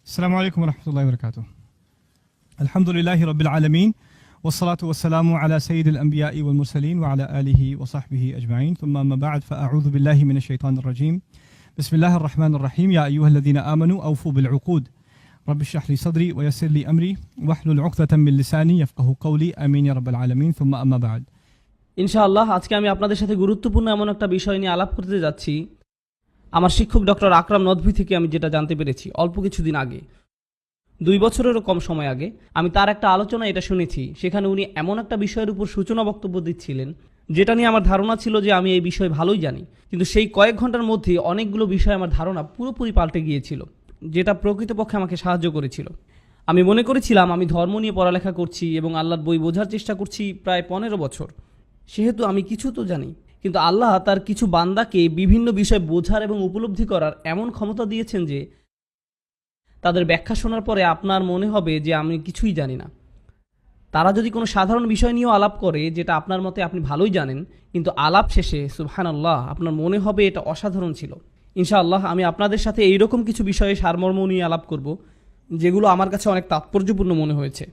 السلام عليكم ورحمة الله وبركاته. الحمد لله رب العالمين والصلاة والسلام على سيد الأنبياء والمرسلين وعلى آله وصحبه أجمعين ثم أما بعد فأعوذ بالله من الشيطان الرجيم. بسم الله الرحمن الرحيم. يا أيها الذين آمنوا أوفوا بالعقود رب اشرح لي صدري ويسر لي أمري واحلل عقدة من لساني يفقهوا قولي آمين يا رب العالمين ثم أما بعد. ইনশাআল্লাহ আজকে আমি আপনাদের সাথে গুরুত্বপূর্ণ এমন একটা বিষয় নিয়ে আলাপ করতে যাচ্ছি। আমার শিক্ষক ডক্টর আকরাম নদভী থেকে আমি যেটা জানতে পেরেছি অল্প কিছুদিন আগে, 2 বছরেরও কম সময় আগে, আমি তার একটা আলোচনা এটা শুনেছি। সেখানে উনি এমন একটা বিষয়ের উপর সূচনা বক্তব্য দিচ্ছিলেন যেটা নিয়ে আমার ধারণা ছিল যে আমি এই বিষয় ভালোই জানি, কিন্তু সেই কয়েক ঘন্টার মধ্যে অনেকগুলো বিষয় আমার ধারণা পুরোপুরি পাল্টে গিয়েছিল, যেটা প্রকৃতপক্ষে আমাকে সাহায্য করেছিল। আমি মনে করেছিলাম আমি ধর্ম নিয়ে পড়ালেখা করছি এবং আল্লাহর বই বোঝার চেষ্টা করছি প্রায় 15 বছর, সেহেতু আমি কিছু তো জানি। কিন্তু আল্লাহ তার কিছু বান্দাকে বিভিন্ন বিষয় বোঝার এবং উপলব্ধি করার এমন ক্ষমতা দিয়েছেন যে তাদের ব্যাখ্যা শোনার পরে আপনার মনে হবে যে আমি কিছুই জানি না। তারা যদি কোনো সাধারণ বিষয় নিয়েও আলাপ করে যেটা আপনার মতে আপনি ভালোই জানেন, কিন্তু আলাপ শেষে সুবহানাল্লাহ আপনার মনে হবে এটা অসাধারণ ছিল। ইনশাআল্লাহ আমি আপনাদের সাথে এইরকম কিছু বিষয়ে সারমর্ম নিয়ে আলাপ করব যেগুলো আমার কাছে অনেক তাৎপর্যপূর্ণ মনে হয়েছে।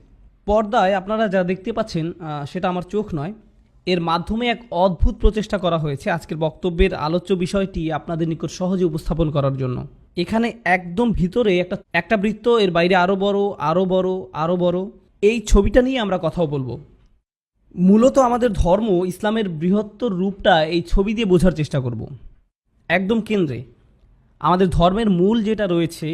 পর্দায় আপনারা যা দেখতে পাচ্ছেন সেটা আমার চোখ নয়, এর মাধ্যমে এক অদ্ভুত প্রচেষ্টা করা হয়েছে আজকের বক্তব্যের আলোচ্য বিষয়টি আপনাদের নিকট সহজে উপস্থাপন করার জন্য। এখানে একদম ভিতরে একটা বৃত্ত, এর বাইরে আরও বড় আরও বড় আরও বড়, এই ছবিটা নিয়ে আমরা কথাও বলবো। মূলত আমাদের ধর্ম ইসলামের বৃহত্তর রূপটা এই ছবি দিয়ে বোঝার চেষ্টা করব। একদম কেন্দ্রে আমাদের ধর্মের মূল যেটা রয়েছে,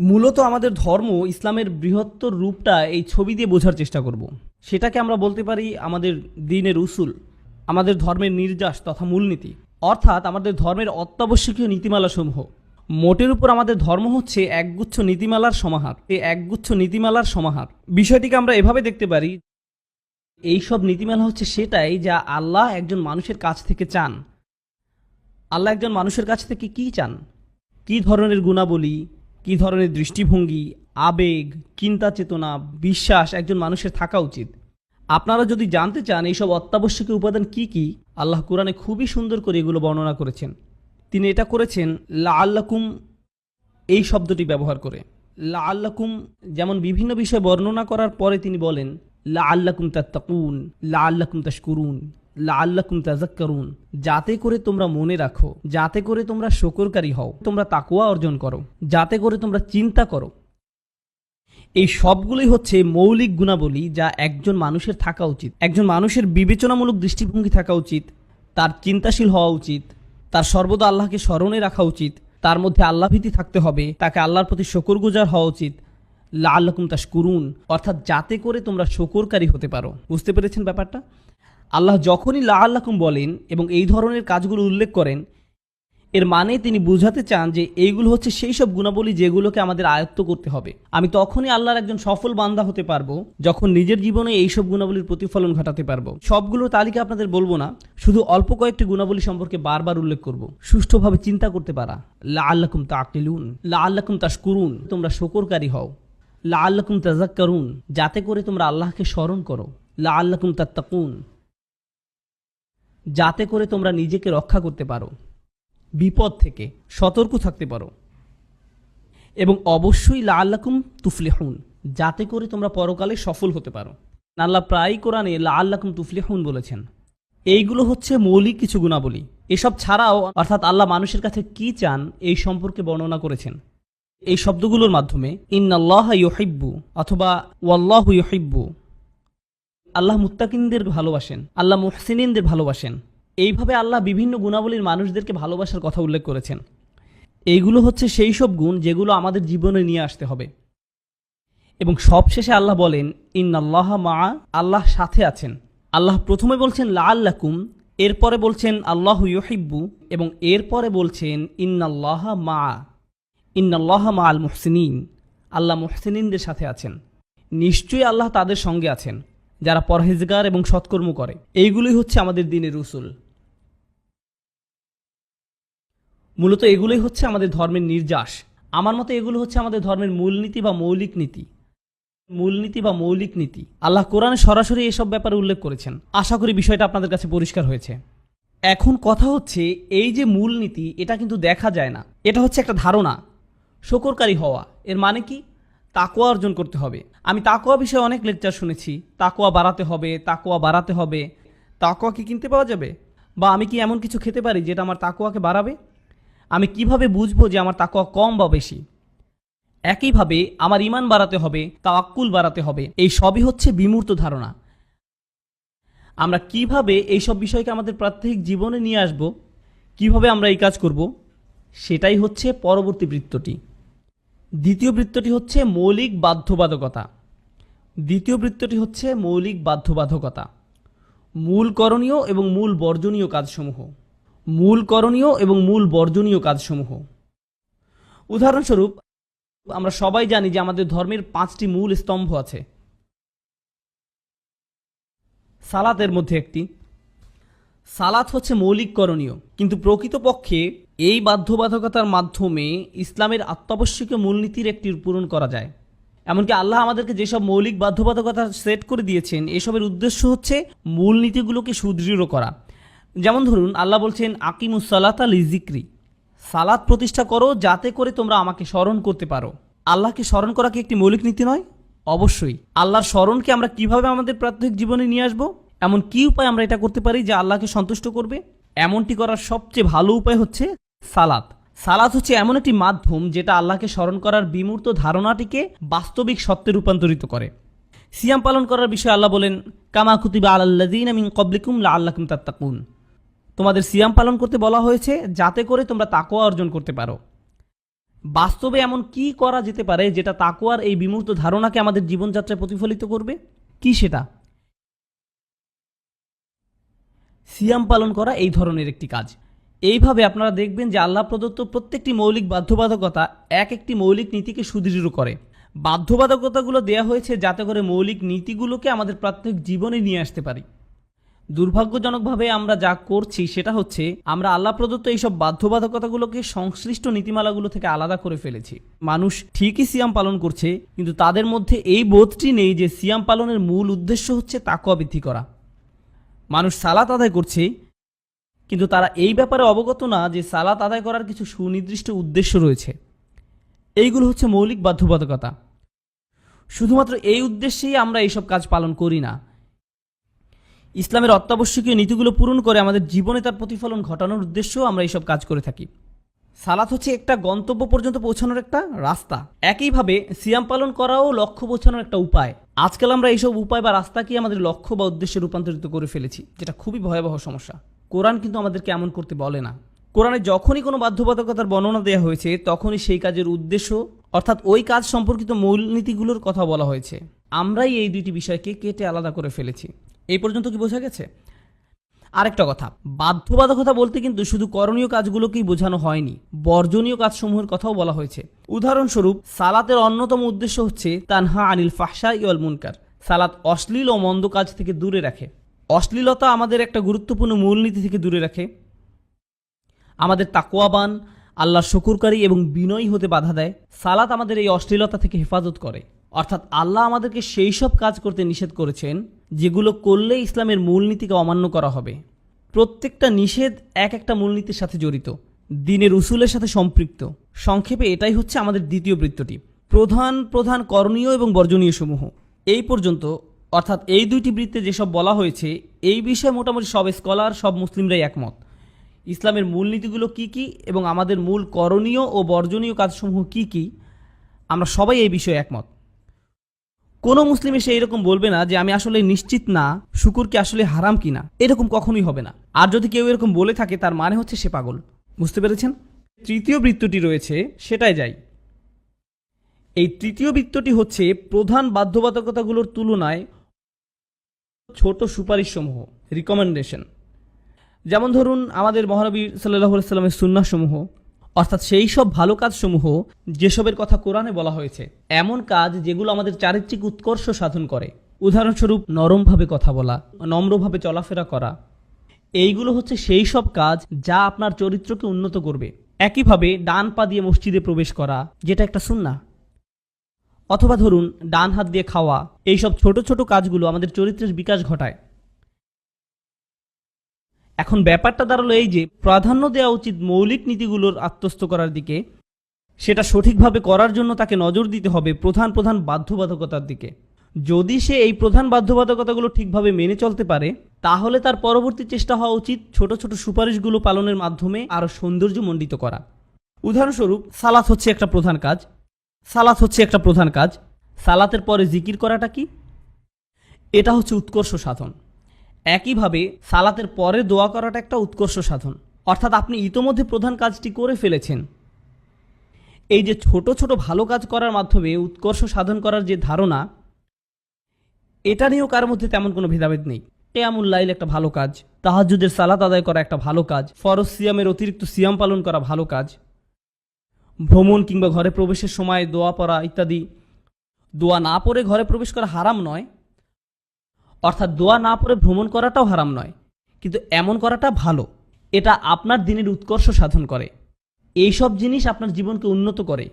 মূলত আমাদের ধর্ম ইসলামের বৃহত্তর রূপটা এই ছবি দিয়ে বোঝার চেষ্টা করব। সেটাকে আমরা বলতে পারি আমাদের দ্বীনের উসুল, আমাদের ধর্মের নির্যাস তথা মূলনীতি, অর্থাৎ আমাদের ধর্মের অত্যাবশ্যকীয় নীতিমালাসমূহ। মোটের উপর আমাদের ধর্ম হচ্ছে একগুচ্ছ নীতিমালার সমাহার। এই একগুচ্ছ নীতিমালার সমাহার বিষয়টিকে আমরা এভাবে দেখতে পারি, এইসব নীতিমালা হচ্ছে সেটাই যা আল্লাহ একজন মানুষের কাছ থেকে চান। আল্লাহ একজন মানুষের কাছ থেকে কি চান, কি ধরনের গুণাবলী, কি ধরনের দৃষ্টিভঙ্গি, আবেগ, চিন্তা চেতনা, বিশ্বাস একজন মানুষের থাকা উচিত। আপনারা যদি জানতে চান এইসব অত্যাবশ্যকীয় উপাদান কি কি, আল্লাহ কোরআনে খুবই সুন্দর করে এগুলো বর্ণনা করেছেন। তিনি এটা করেছেন লাআল্লাকুম এই শব্দটি ব্যবহার করে। লাআল্লাকুম যেমন বিভিন্ন বিষয় বর্ণনা করার পরে তিনি বলেন লাআল্লাকুম তাত্তাকুন, লাআল্লাকুম তাশকুরুন, লাআল্লাকুম তাযাক্কারুন, যাতে করে তোমরা মনে রাখো, যাতে করে তোমরা শুকরকারী হও, তোমরা তাকওয়া অর্জন করো, যাতে করে তোমরা চিন্তা করো। এই সবগুলোই হচ্ছে মৌলিক গুণাবলী যা একজন মানুষের থাকা উচিত। একজন মানুষের বিবেচনামূলক দৃষ্টিভঙ্গি থাকা উচিত, তার চিন্তাশীল হওয়া উচিত, তার সর্বদা আল্লাহকে স্মরণে রাখা উচিত, তার মধ্যে আল্লাহভীতি থাকতে হবে, তাকে আল্লাহর প্রতি শুকরগুজার হওয়া উচিত। লাআল্লাকুম তাশকুরুন অর্থাৎ যাতে করে তোমরা শুকরকারী হতে পারো। বুঝতে পেরেছেন ব্যাপারটা? আল্লাহ যখনই লাআল্লাকুম বলেন এবং এই ধরনের কাজগুলো উল্লেখ করেন, এর মানে তিনি বুঝাতে চান যে এইগুলো হচ্ছে সেই সব গুণাবলী যেগুলোকে আমাদের আয়ত্ত করতে হবে। আমি তখনই আল্লাহর একজন সফল বান্দা হতে পারবো যখন নিজের জীবনে এইসব গুণাবলীর প্রতিফলন ঘটাতে পারবো। সবগুলোর তালিকা আপনাদের বলবো না, শুধু অল্প কয়েকটি গুণাবলী সম্পর্কে বারবার উল্লেখ করব। সুষ্ঠুভাবে চিন্তা করতে পারা, লাআল্লাকুম তাআকিলুন, লাআল্লাকুম তাশকুরুন, তোমরা শুকরকারী হও, লাআল্লাকুম তাযাক্কারুন, যাতে করে তোমরা আল্লাহকে স্মরণ করো, লাআল্লাকুম তাত্তাকুন, যাতে করে তোমরা নিজেকে রক্ষা করতে পারো, বিপদ থেকে সতর্ক থাকতে পারো, এবং অবশ্যই লাআল্লাকুম তুফলিহুন, যাতে করে তোমরা পরকালে সফল হতে পারো। আল্লাহ প্রায়ই কোরআনে লাআল্লাকুম তুফলিহুন বলেছেন। এইগুলো হচ্ছে মৌলিক কিছু গুণাবলী। এসব ছাড়াও অর্থাৎ আল্লাহ মানুষের কাছে কি চান এই সম্পর্কে বর্ণনা করেছেন এই শব্দগুলোর মাধ্যমে। ইন্নাল্লাহা ইউহিব্বু অথবা ওয়াল্লাহু ইউহিব্বু, আল্লাহ মুত্তাকিনদের ভালোবাসেন, আল্লাহ মুহসিনিনদের ভালোবাসেন। এইভাবে আল্লাহ বিভিন্ন গুণাবলীর মানুষদেরকে ভালোবাসার কথা উল্লেখ করেছেন। এইগুলো হচ্ছে সেই সব গুণ যেগুলো আমাদের জীবনে নিয়ে আসতে হবে। এবং সবশেষে আল্লাহ বলেন ইন্নাল্লাহা মাআ, আল্লাহ সাথে আছেন। আল্লাহ প্রথমে বলছেন লাআল্লাকুম, এরপরে বলছেন আল্লাহু ইউহিব্বু, এবং এরপরে বলছেন ইন্নাল্লাহা মাআ, ইন্নাল্লাহা মাআল মুহসিনিন, আল্লাহ মুহসিনিনদের সাথে আছেন। নিশ্চয়ই আল্লাহ তাদের সঙ্গে আছেন যারা পরহেজগার এবং সৎকর্ম করে। এইগুলোই হচ্ছে আমাদের দ্বীনের উসুল। মূলত এগুলোই হচ্ছে আমাদের ধর্মের নির্যাস। আমার মতে এগুলো হচ্ছে আমাদের ধর্মের মূলনীতি বা মৌলিক নীতি। মূলনীতি বা মৌলিক নীতি আল্লাহ কোরআনে সরাসরি এসব ব্যাপারে উল্লেখ করেছেন। আশা করি বিষয়টা আপনাদের কাছে পরিষ্কার হয়েছে। এখন কথা হচ্ছে এই যে মূলনীতি, এটা কিন্তু দেখা যায় না, এটা হচ্ছে একটা ধারণা। শুকরকারী হওয়া এর মানে কি? তাকওয়া অর্জন করতে হবে। আমি তাকওয়া বিষয়ে অনেক লেকচার শুনেছি। তাকওয়া বাড়াতে হবে, তাকওয়া বাড়াতে হবে। তাকওয়া কি কিনতে পাওয়া যাবে? বা আমি কি এমন কিছু খেতে পারি যেটা আমার তাকওয়াকে বাড়াবে? আমি কিভাবে বুঝবো যে আমার তাকওয়া কম বা বেশি? একইভাবে আমার ঈমান বাড়াতে হবে, তাওয়াক্কুল বাড়াতে হবে। এই সবই হচ্ছে বিমূর্ত ধারণা। আমরা কিভাবে এইসব বিষয়কে আমাদের প্রাত্যহিক জীবনে নিয়ে আসব, কিভাবে আমরা এই কাজ করব, সেটাই হচ্ছে পরবর্তী বৃত্তটি। দ্বিতীয় বৃত্তটি হচ্ছে মৌলিক বাধ্যবাধকতা। দ্বিতীয় বৃত্তটি হচ্ছে মৌলিক বাধ্যবাধকতা। মূল করণীয় এবং মূল বর্জনীয় কাজসমূহ। মূল করণীয় এবং মূল বর্জনীয় কাজসমূহ। উদাহরণস্বরূপ, আমরা সবাই জানি যে আমাদের ধর্মের 5টি মূল স্তম্ভ আছে। সালাতের মধ্যে একটি। সালাত হচ্ছে মৌলিক করণীয়, কিন্তু প্রকৃতপক্ষে এই বাধ্যবাধকতার মাধ্যমে ইসলামের অত্যাবশ্যকীয় মূলনীতির একটি পূরণ করা যায়। এমনকি আল্লাহ আমাদেরকে যেসব মৌলিক বাধ্যবাধকতা সেট করে দিয়েছেন, এসবের উদ্দেশ্য হচ্ছে মূলনীতিগুলোকে সুদৃঢ় করা। যেমন ধরুন, আল্লাহ বলছেন আকিমুস সালাতা লিজিক্রি, সালাত প্রতিষ্ঠা করো যাতে করে তোমরা আমাকে স্মরণ করতে পারো। আল্লাহকে স্মরণ করা কি একটি মৌলিক নীতি নয়? অবশ্যই। আল্লাহর স্মরণকে আমরা কিভাবে আমাদের প্রাত্যহিক জীবনে নিয়ে আসবো? এমন কি উপায় আমরা এটা করতে পারি যা আল্লাহকে সন্তুষ্ট করবে? এমনটি করার সবচেয়ে ভালো উপায় হচ্ছে সালাত। সালাত হচ্ছে এমন একটি মাধ্যম যেটা আল্লাহকে স্মরণ করার বিমূর্ত ধারণাটিকে বাস্তবিক সত্যে রূপান্তরিত করে। সিয়াম পালন করার বিষয়ে আল্লাহ বলেন, কামা কুতিবা আলাল্লাযীনা মিন ক্বাবলিকুম লাআল্লাকুম তাত্তাকুন, তোমাদের সিয়াম পালন করতে বলা হয়েছে যাতে করে তোমরা তাকওয়া অর্জন করতে পারো। বাস্তবে এমন কি করা যেতে পারে যেটা তাকওয়ার এই বিমূর্ত ধারণাকে আমাদের জীবনযাত্রায় প্রতিফলিত করবে? কি সেটা? সিয়াম পালন করা এই ধরনের একটি কাজ। এইভাবে আপনারা দেখবেন যে আল্লাহ প্রদত্ত প্রত্যেকটি মৌলিক বাধ্যবাধকতা এক একটি মৌলিক নীতিকে সুদৃঢ় করে। বাধ্যবাধকতাগুলো দেয়া হয়েছে যাতে করে মৌলিক নীতিগুলোকে আমাদের প্রত্যেক জীবনে নিয়ে আসতে পারি। দুর্ভাগ্যজনকভাবে আমরা যা করছি সেটা হচ্ছে আমরা আল্লাহ প্রদত্ত এইসব বাধ্যবাধকতাগুলোকে সংশ্লিষ্ট নীতিমালাগুলো থেকে আলাদা করে ফেলেছি। মানুষ ঠিকই সিয়াম পালন করছে, কিন্তু তাদের মধ্যে এই বোধটি নেই যে সিয়াম পালনের মূল উদ্দেশ্য হচ্ছে তাকওয়া বৃদ্ধি করা। মানুষ সালাত আদায় করছে, কিন্তু তারা এই ব্যাপারে অবগত না যে সালাত আদায় করার কিছু সুনির্দিষ্ট উদ্দেশ্য রয়েছে। এইগুলো হচ্ছে মৌলিক বাধ্যবাধকতা। শুধুমাত্র এই উদ্দেশ্যেই আমরা এইসব কাজ পালন করি না। ইসলামের অত্যাবশ্যকীয় নীতিগুলো পূরণ করে আমাদের জীবনে তার প্রতিফলন ঘটানোর উদ্দেশ্যেও আমরা এইসব কাজ করে থাকি। সালাত হচ্ছে একটা গন্তব্য পর্যন্ত পৌঁছানোর একটা রাস্তা। একইভাবে সিয়াম পালন করাও লক্ষ্য পৌঁছানোর একটা উপায়। আজকাল আমরা এইসব উপায় বা রাস্তাকে আমাদের লক্ষ্য বা উদ্দেশ্যে রূপান্তরিত করে ফেলেছি, যেটা খুবই ভয়াবহ সমস্যা। কোরআন কিন্তু আমাদেরকে এমন করতে বলে না। কোরআনে যখনই কোনো বাধ্যবাধকতার বর্ণনা দেওয়া হয়েছে, তখনই সেই কাজের উদ্দেশ্য অর্থাৎ ওই কাজ সম্পর্কিত মূলনীতিগুলোর কথা বলা হয়েছে। আমরাই এই দুইটি বিষয়কে কেটে আলাদা করে ফেলেছি। এই পর্যন্ত কি বোঝা গেছে? আরেকটা কথা, বাধ্যবাধকতা বলতে কিন্তু শুধু করণীয় কাজগুলোকেই বোঝানো হয়নি, বর্জনীয় কাজসমূহের কথাও বলা হয়েছে। উদাহরণস্বরূপ, সালাতের অন্যতম উদ্দেশ্য হচ্ছে তানহা আনিল ফাহশাই ওয়াল মুনকার। সালাত অশ্লীল ও মন্দ কাজ থেকে দূরে রাখে। অশ্লীলতা আমাদের একটা গুরুত্বপূর্ণ মূলনীতি থেকে দূরে রাখে। আমাদের তাকওয়াবান, আল্লাহর শুকরকারী এবং বিনয়ী হতে বাধা দেয়। সালাত আমাদের এই অশ্লীলতা থেকে হেফাজত করে। অর্থাৎ আল্লাহ আমাদেরকে সেই সব কাজ করতে নিষেধ করেছেন যেগুলো করলে ইসলামের মূলনীতিকে অমান্য করা হবে। প্রত্যেকটা নিষেধ এক একটা মূলনীতির সাথে জড়িত, দ্বীনের উসুলের সাথে সম্পৃক্ত। সংক্ষেপে এটাই হচ্ছে আমাদের দ্বিতীয় বৃত্তটি, প্রধান প্রধান করণীয় এবং বর্জনীয় সমূহ। এই পর্যন্ত অর্থাৎ এই দুইটি বৃত্তে যেসব বলা হয়েছে, এই বিষয়ে মোটামুটি সব স্কলার, সব মুসলিমরাই একমত। ইসলামের মূলনীতিগুলো কি কি এবং আমাদের মূল করণীয় ও বর্জনীয় কাজসমূহ কি কি, আমরা সবাই এই বিষয়ে একমত। কোনো মুসলিম এসে এরকম বলবে না যে আমি আসলে নিশ্চিত না শুকুর কি আসলে হারাম কিনা। এরকম কখনোই হবে না। আর যদি কেউ এরকম বলে থাকে, তার মানে হচ্ছে সে পাগল। বুঝতে পেরেছেন? তৃতীয় বৃত্তটি রয়েছে, সেটাই যাই। এই তৃতীয় বৃত্তটি হচ্ছে প্রধান বাধ্যবাধকতাগুলোর তুলনায় ছোট সুপারিশসমূহ, রিকমেন্ডেশন। যেমন ধরুন, আমাদের মহানবী সাল্লাল্লাহু আলাইহি সাল্লামের সুন্নাহ সমূহ, অর্থাৎ সেই সব ভালো কাজসমূহ যেসবের কথা কোরআনে বলা হয়েছে। এমন কাজ যেগুলো আমাদের চারিত্রিক উৎকর্ষ সাধন করে। উদাহরণস্বরূপ, নরমভাবে কথা বলা, নম্রভাবে চলাফেরা করা। এইগুলো হচ্ছে সেই সব কাজ যা আপনার চরিত্রকে উন্নত করবে। একইভাবে ডান পা দিয়ে মসজিদে প্রবেশ করা, যেটা একটা সুন্নাহ। অথবা ধরুন, ডান হাত দিয়ে খাওয়া। এইসব ছোট ছোট কাজগুলো আমাদের চরিত্রের বিকাশ ঘটায়। এখন ব্যাপারটা দাঁড়ালো এই যে প্রাধান্য দেওয়া উচিত মৌলিক নীতিগুলোর আত্মস্থ করার দিকে, সেটা সঠিকভাবে করার জন্য তাকে নজর দিতে হবে প্রধান প্রধান বাধ্যবাধকতার দিকে। যদি সে এই প্রধান বাধ্যবাধকতাগুলো ঠিকভাবে মেনে চলতে পারে, তাহলে তার পরবর্তী চেষ্টা হওয়া উচিত ছোট ছোট সুপারিশগুলো পালনের মাধ্যমে আরও সৌন্দর্যমণ্ডিত করা। উদাহরণস্বরূপ, সালাত হচ্ছে একটা প্রধান কাজ। সালাতের পরে জিকির করাটা কি? এটা হচ্ছে উৎকর্ষ সাধন। একইভাবে সালাতের পরে দোয়া করাটা একটা উৎকর্ষ সাধন। অর্থাৎ আপনি ইতোমধ্যে প্রধান কাজটি করে ফেলেছেন। এই যে ছোট ছোট ভালো কাজ করার মাধ্যমে উৎকর্ষ সাধন করার যে ধারণা, এটা নিয়েও কারোর মধ্যে তেমন কোনো ভেদাভেদ নেই। কিয়ামুল লাইল একটা ভালো কাজ, তাহাজ্জুদের সালাত আদায় করা একটা ভালো কাজ, ফরজ সিয়ামের অতিরিক্ত সিয়াম পালন করা ভালো কাজ, ভ্রমণ কিংবা ঘরে প্রবেশের সময় দোয়া পড়া ইত্যাদি। দোয়া না পড়ে ঘরে প্রবেশ করা হারাম নয়, অর্থাৎ দোয়া না পড়ে ভ্রমণ করাটাও হারাম নয়, কিন্তু এমন করাটা ভালো। এটা আপনার দিনের উৎকর্ষ সাধন করে। এইসব জিনিস আপনার জীবনকে উন্নত করে।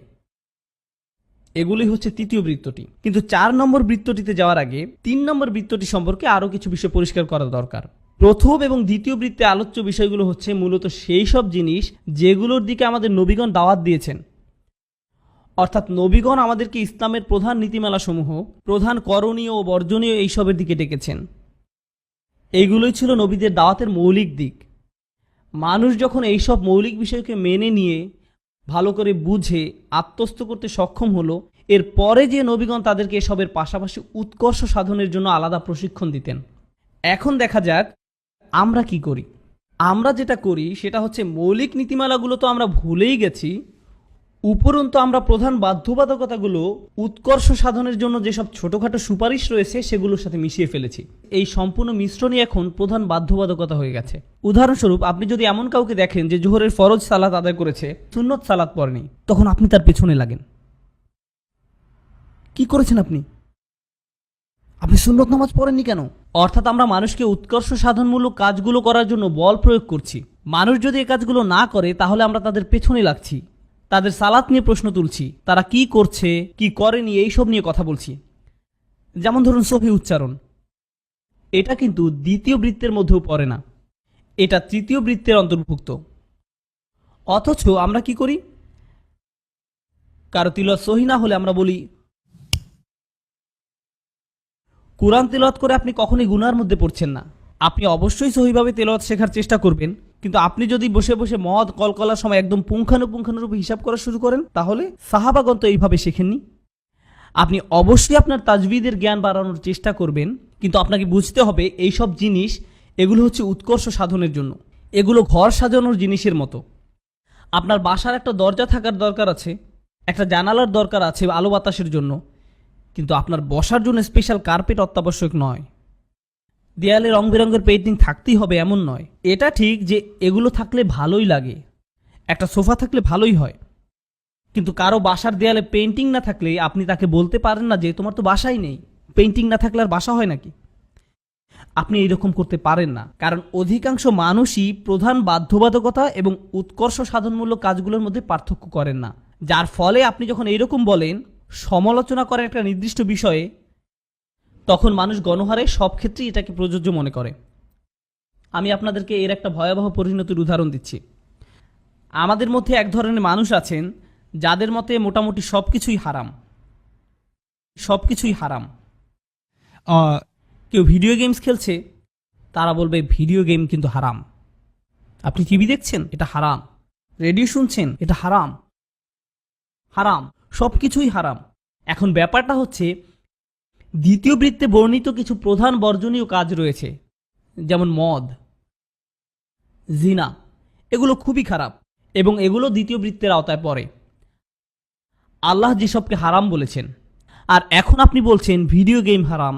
এগুলি হচ্ছে তৃতীয় বৃত্তটি। কিন্তু 4 নম্বর বৃত্তটিতে যাওয়ার আগে 3 নম্বর বৃত্তটি সম্পর্কে আরও কিছু বিষয় পরিষ্কার করা দরকার। প্রথম এবং দ্বিতীয় বৃত্তে আলোচ্য বিষয়গুলো হচ্ছে মূলত সেই সব জিনিস যেগুলোর দিকে আমাদের নবীগণ দাওয়াত দিয়েছেন। অর্থাৎ নবীগণ আমাদেরকে ইসলামের প্রধান নীতিমালাসমূহ, প্রধান করণীয় ও বর্জনীয় এইসবের দিকে ডেকেছেন। এইগুলোই ছিল নবীদের দাওয়াতের মৌলিক দিক। মানুষ যখন এইসব মৌলিক বিষয়কে মেনে নিয়ে ভালো করে বুঝে আত্মস্থ করতে সক্ষম হলো, এর পরে যে নবীগণ তাদেরকে এসবের পাশাপাশি উৎকর্ষ সাধনের জন্য আলাদা প্রশিক্ষণ দিতেন। এখন দেখা যাক আমরা কি করি। আমরা যেটা করি সেটা হচ্ছে মৌলিক নীতিমালাগুলো তো আমরা ভুলেই গেছি, উপরন্তু আমরা প্রধান বাধ্যবাধকতাগুলো উৎকর্ষ সাধনের জন্য যেসব ছোটোখাটো সুপারিশ রয়েছে সেগুলোর সাথে মিশিয়ে ফেলেছি। এই সম্পূর্ণ মিশ্রণই এখন প্রধান বাধ্যবাধকতা হয়ে গেছে। উদাহরণস্বরূপ, আপনি যদি এমন কাউকে দেখেন যে জোহরের ফরজ সালাত আদায় করেছে, সুন্নত সালাত পড়েনি, তখন আপনি তার পেছনে লাগেন। কি করেছেন আপনি? আপনি সুন্নত নামাজ পড়েননি কেন? অর্থাৎ আমরা মানুষকে উৎকর্ষ সাধনমূলক কাজগুলো করার জন্য বল প্রয়োগ করছি। মানুষ যদি এই কাজগুলো না করে তাহলে আমরা তাদের পেছনে লাগছি, তাদের সালাত নিয়ে প্রশ্ন তুলছি, তারা কি করছে কি করেনি এইসব নিয়ে কথা বলছি। যেমন ধরুন সহি উচ্চারণ, এটা কিন্তু দ্বিতীয় বৃত্তের মধ্যেও পড়ে না, এটা তৃতীয় বৃত্তের অন্তর্ভুক্ত। অথচ আমরা কি করি? কারো তিলাওয়াত সহি না হলে আমরা বলি। কুরআন তেলাওয়াত করে আপনি কখনোই গুনার মধ্যে পড়ছেন না। আপনি অবশ্যই সহিভাবে তেলাওয়াত শেখার চেষ্টা করবেন, কিন্তু আপনি যদি বসে বসে মদ কলকলার সময় একদম পুঙ্খানুপুঙ্খানুরূপে হিসাব করা শুরু করেন, তাহলে সাহাবাগণ তো এইভাবে শেখেননি। আপনি অবশ্যই আপনার তাজবিদের জ্ঞান বাড়ানোর চেষ্টা করবেন, কিন্তু আপনাকে বুঝতে হবে এইসব জিনিস এগুলো হচ্ছে উৎকর্ষ সাধনের জন্য। এগুলো ঘর সাজানোর জিনিসের মতো। আপনার বাসার একটা দরজা থাকার দরকার আছে, একটা জানালার দরকার আছে আলো বাতাসের জন্য, কিন্তু আপনার বসার জন্য স্পেশাল কার্পেট অত্যাবশ্যক নয়। দেয়ালে রং বেরঙের পেইন্টিং থাকতেই হবে এমন নয়। এটা ঠিক যে এগুলো থাকলে ভালোই লাগে, একটা সোফা থাকলে ভালোই হয়, কিন্তু কারো বাসার দেয়ালে পেইন্টিং না থাকলে আপনি তাকে বলতে পারেন না যে তোমার তো বাসাই নেই। পেইন্টিং না থাকলে আর বাসা হয় নাকি? আপনি এইরকম করতে পারেন না, কারণ অধিকাংশ মানুষই প্রধান বাধ্যবাধকতা এবং উৎকর্ষ সাধনমূলক কাজগুলোর মধ্যে পার্থক্য করেন না। যার ফলে আপনি যখন এইরকম বলেন, সমালোচনা করেন একটা নির্দিষ্ট বিষয়ে, তখন মানুষ গণহারে সব ক্ষেত্রেই এটাকে প্রযোজ্য মনে করে। আমি আপনাদেরকে এর একটা ভয়াবহ পরিণতির উদাহরণ দিচ্ছি। আমাদের মধ্যে এক ধরনের মানুষ আছেন যাদের মতে মোটামুটি সবকিছুই হারাম। সবকিছুই হারাম। কেউ ভিডিও গেমস খেলছে, তারা বলবে ভিডিও গেম কিন্তু হারাম। আপনি টিভি দেখছেন, এটা হারাম। রেডিও শুনছেন, এটা হারাম। হারাম, সবকিছুই হারাম। এখন ব্যাপারটা হচ্ছে, দ্বিতীয় বৃত্তে বর্ণিত কিছু প্রধান বর্জনীয় কাজ রয়েছে, যেমন মদ, জিনা, এগুলো খুবই খারাপ এবং এগুলো দ্বিতীয় বৃত্তের আওতায় পড়ে। আল্লাহ যেসবকে হারাম বলেছেন, আর এখন আপনি বলছেন ভিডিও গেম হারাম।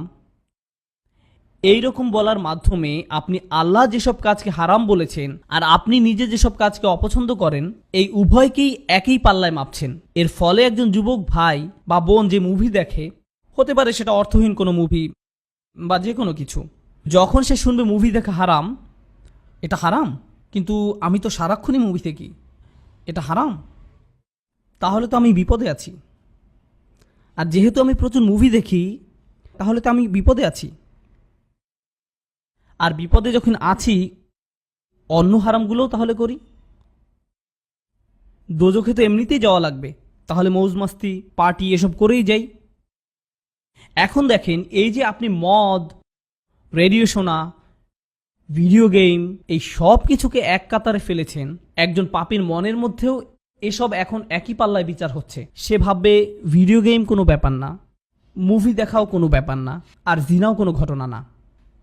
এই রকম বলার মাধ্যমে আপনি আল্লাহ যেসব কাজকে হারাম বলেছেন আর আপনি নিজে যেসব কাজকে অপছন্দ করেন, এই উভয়কেই একই পাল্লায় মাপছেন। এর ফলে একজন যুবক ভাই বা বোন যে মুভি দেখে, হতে পারে সেটা অর্থহীন কোনো মুভি বা যে কোনো কিছু, যখন সে শুনবে মুভি দেখা হারাম, এটা হারাম, কিন্তু আমি তো সারাক্ষণই মুভি দেখি, এটা হারাম, তাহলে তো আমি বিপদে আছি। আর যেহেতু আমি প্রচুর মুভি দেখি, তাহলে তো আমি বিপদে আছি। আর বিপদে যখন আছি, অন্য হারামগুলোও তাহলে করি। দোজখে তো এমনিতেই যাওয়া লাগবে, তাহলে মৌজ মাস্তি পার্টি এসব করেই যাই। এখন দেখেন, এই যে আপনি মদ, রেডিও শোনা, ভিডিও গেম, এই সব কিছুকে এক কাতারে ফেলেছেন, একজন পাপীর মনের মধ্যেও এসব এখন একই পাল্লায় বিচার হচ্ছে। সে ভাববে ভিডিও গেম কোনো ব্যাপার না, মুভি দেখাও কোনো ব্যাপার না, আর জিনাও কোনো ঘটনা না,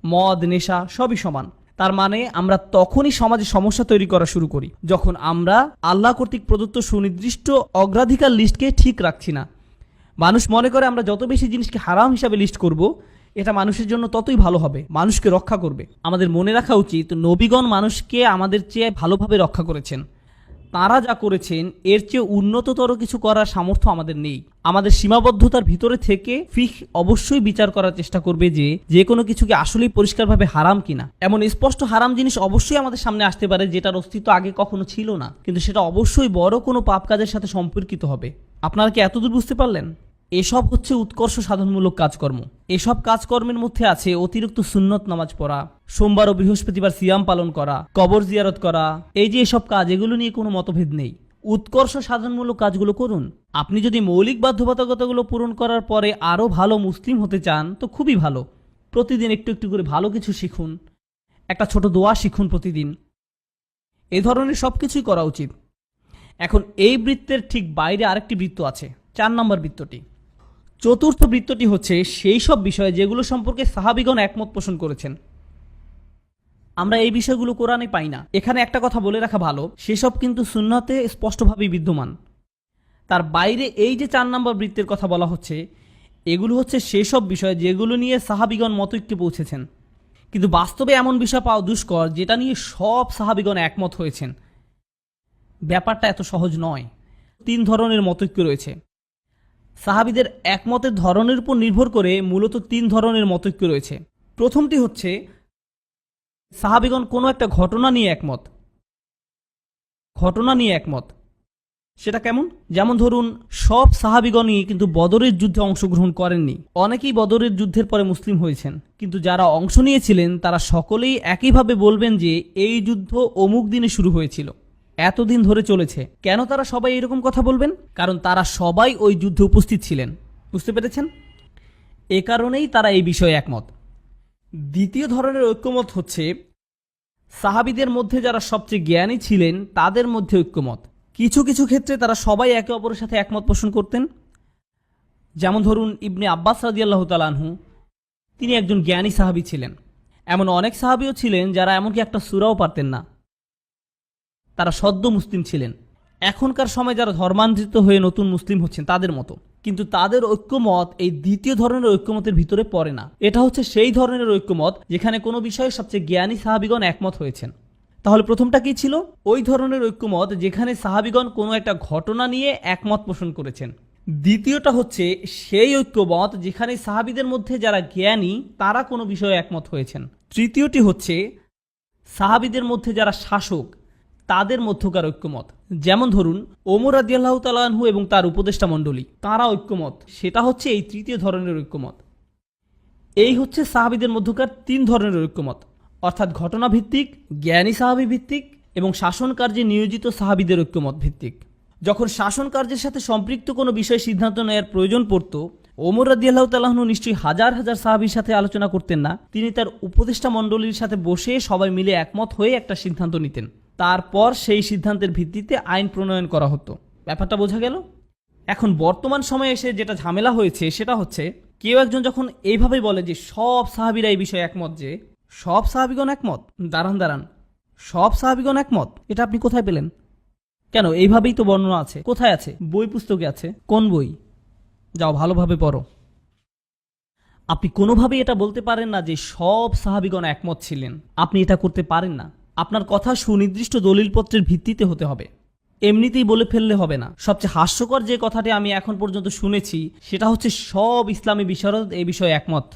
মদ নেশা সবই সমান। তার মানে আমরা তখনই সমাজে সমস্যা তৈরি করা শুরু করি যখন আমরা আল্লাহ কর্তৃক প্রদত্ত সুনির্দিষ্ট অগ্রাধিকার লিস্টকে ঠিক রাখছি না। মানুষ মনে করে আমরা যত বেশি জিনিসকে হারাম হিসাবে লিস্ট করব, এটা মানুষের জন্য ততই ভালো হবে, মানুষকে রক্ষা করবে। আমাদের মনে রাখা উচিত, নবীগণ মানুষকে আমাদের চেয়ে ভালোভাবে রক্ষা করেছেন। তাঁরা যা করেছেন এর চেয়ে উন্নততর কিছু করার সামর্থ্য আমাদের নেই। আমাদের সীমাবদ্ধতার ভিতরে থেকে ফিকহ অবশ্যই বিচার করার চেষ্টা করবে যে কোনো কিছুকে আসলেই পরিষ্কারভাবে হারাম কিনা। এমন স্পষ্ট হারাম জিনিস অবশ্যই আমাদের সামনে আসতে পারে যেটার অস্তিত্ব আগে কখনো ছিল না, কিন্তু সেটা অবশ্যই বড় কোনো পাপ কাজের সাথে সম্পর্কিত হবে। আপনারা কি এতদূর বুঝতে পারলেন? এসব হচ্ছে উৎকর্ষ সাধনমূলক কাজকর্ম। এসব কাজকর্মের মধ্যে আছে অতিরিক্ত সুন্নত নামাজ পড়া, সোমবার ও বৃহস্পতিবার সিয়াম পালন করা, কবর জিয়ারত করা। এই যে এসব কাজ, এগুলো নিয়ে কোনো মতভেদ নেই। উৎকর্ষ সাধনমূলক কাজগুলো করুন। আপনি যদি মৌলিক বাধ্যবাধকতাগুলো পূরণ করার পরে আরও ভালো মুসলিম হতে চান তো খুবই ভালো। প্রতিদিন একটু একটু করে ভালো কিছু শিখুন, একটা ছোট দোয়া শিখুন প্রতিদিন। এ ধরনের সব কিছুই করা উচিত। এখন এই বৃত্তের ঠিক বাইরে আরেকটি বৃত্ত আছে, 4 নম্বর বৃত্তটি। চতুর্থ বৃত্তটি হচ্ছে সেই সব বিষয় যেগুলো সম্পর্কে সাহাবীগণ একমত পোষণ করেছেন। আমরা এই বিষয়গুলো কোরআনে পাই না। এখানে একটা কথা বলে রাখা ভালো, সেসব কিন্তু সুন্নতে স্পষ্টভাবেই বিদ্যমান। তার বাইরে এই যে 4 নম্বর বৃত্তের কথা বলা হচ্ছে, এগুলো হচ্ছে সেসব বিষয় যেগুলো নিয়ে সাহাবীগণ মতৈক্যে পৌঁছেছেন। কিন্তু বাস্তবে এমন বিষয় পাওয়া দুষ্কর যেটা নিয়ে সব সাহাবীগণ একমত হয়েছেন। ব্যাপারটা এত সহজ নয়। 3 ধরনের মতৈক্য রয়েছে। সাহাবীদের একমতের ধরনের উপর নির্ভর করে মূলত 3 ধরনের মতৈক্য রয়েছে। প্রথমটি হচ্ছে সাহাবীগণ কোনো একটা ঘটনা নিয়ে একমত। সেটা কেমন? যেমন ধরুন, সব সাহাবীগণই কিন্তু বদরের যুদ্ধে অংশগ্রহণ করেননি। অনেকেই বদরের যুদ্ধের পরে মুসলিম হয়েছেন, কিন্তু যারা অংশ নিয়েছিলেন তারা সকলেই একইভাবে বলবেন যে এই যুদ্ধ অমুক দিনে শুরু হয়েছিল, এতদিন ধরে চলেছে। কেন তারা সবাই এরকম কথা বলবেন? কারণ তারা সবাই ওই যুদ্ধে উপস্থিত ছিলেন। বুঝতে পেরেছেন? এ কারণেই তারা এই বিষয়ে একমত। দ্বিতীয় ধরনের ঐক্যমত হচ্ছে সাহাবীদের মধ্যে যারা সবচেয়ে জ্ঞানী ছিলেন তাদের মধ্যে ঐক্যমত। কিছু কিছু ক্ষেত্রে তারা সবাই একে অপরের সাথে একমত পোষণ করতেন। যেমন ধরুন, ইবনে আব্বাস রাদিয়াল্লাহু তাআলা আনহু, তিনি একজন জ্ঞানী সাহাবী ছিলেন। এমন অনেক সাহাবীও ছিলেন যারা এমনকি একটা সূরাও পারতেন না, তারা সদ্য মুসলিম ছিলেন। এখনকার সময় যারা ধর্মান্তরিত হয়ে নতুন মুসলিম হচ্ছেন তাদের মতো। কিন্তু তাদের ঐক্যমত এই দ্বিতীয় ধরনের ঐক্যমতের ভিতরে পড়ে না। এটা হচ্ছে সেই ধরনের ঐক্যমত যেখানে কোনো বিষয়ে সবচেয়ে জ্ঞানী সাহাবীগণ একমত হয়েছেন। তাহলে প্রথমটা কি ছিল? ওই ধরনের ঐক্যমত যেখানে সাহাবীগণ কোনো একটা ঘটনা নিয়ে একমত পোষণ করেছেন। দ্বিতীয়টা হচ্ছে সেই ঐক্যমত যেখানে সাহাবীদের মধ্যে যারা জ্ঞানী তারা কোনো বিষয়ে একমত হয়েছেন। তৃতীয়টি হচ্ছে সাহাবীদের মধ্যে যারা শাসক তাদের মধ্যকার ঐক্যমত। যেমন ধরুন, ওমর রাদিয়াল্লাহু তাআলা আনহু এবং তার উপদেষ্টা মণ্ডলী, তারা ঐক্যমত। সেটা হচ্ছে এই তৃতীয় ধরনের ঐক্যমত। এই হচ্ছে সাহাবীদের মধ্যকার 3 ধরনের ঐক্যমত, অর্থাৎ ঘটনা ভিত্তিক, জ্ঞানী সাহাবী ভিত্তিক এবং শাসন কার্যে নিয়োজিত সাহাবীদের ঐক্যমত ভিত্তিক। যখন শাসন কার্যের সাথে সম্পৃক্ত কোনো বিষয়ে সিদ্ধান্ত নেওয়ার প্রয়োজন পড়ত, ওমর রাদিয়াল্লাহু তাআলা আনহু নিশ্চয়ই হাজার হাজার সাহাবীর সাথে আলোচনা করতেন না। তিনি তার উপদেষ্টা মণ্ডলীর সাথে বসে সবাই মিলে একমত হয়ে একটা সিদ্ধান্ত নিতেন। তারপর সেই সিদ্ধান্তের ভিত্তিতে আইন প্রণয়ন করা হতো। ব্যাপারটা বোঝা গেল? এখন বর্তমান সময়ে এসে যেটা ঝামেলা হয়েছে সেটা হচ্ছে, কেউ একজন যখন এইভাবে বলে যে সব সাহাবীরা এই বিষয়ে একমত, যে সব সাহাবীগণ একমত, দাঁড়ান, সব সাহাবীগণ একমত, এটা আপনি কোথায় পেলেন? কেন, এইভাবেই তো বর্ণনা আছে। কোথায় আছে? বই পুস্তকে আছে। কোন বই? যাও ভালোভাবে পড়ো। আপনি কোনোভাবেই এটা বলতে পারেন না যে সব সাহাবীগণ একমত ছিলেন। আপনি এটা করতে পারেন না। আপনার কথা সুনির্দিষ্ট দলিলপত্রের ভিত্তিতে হতে হবে, এমনিতেই বলে ফেললে হবে না। সবচেয়ে হাস্যকর যে কথাটি আমি এখন পর্যন্ত শুনেছি সেটা হচ্ছে সব ইসলামী বিশারদ এই বিষয়ে একমত।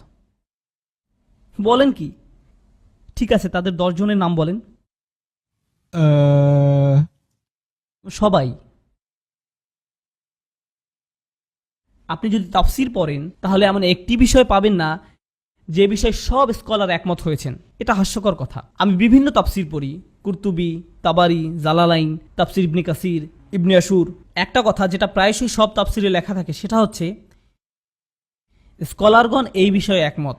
বলেন কি? ঠিক আছে, তাদের 10 জনের নাম বলেন। সবাই। আপনি যদি তাফসির পড়েন তাহলে এমন একটি বিষয় পাবেন না যে বিষয়ে সব স্কলার একমত হয়েছেন। এটা হাস্যকর কথা। আমি বিভিন্ন তাফসির পড়ি, কুরতুবি, তাবারি, জালালাইন, তাফসির ইবনে কাসির, ইবনে আশুর। একটা কথা যেটা প্রায়শই সব তাফসিরে লেখা থাকে সেটা হচ্ছে স্কলারগণ এই বিষয়ে একমত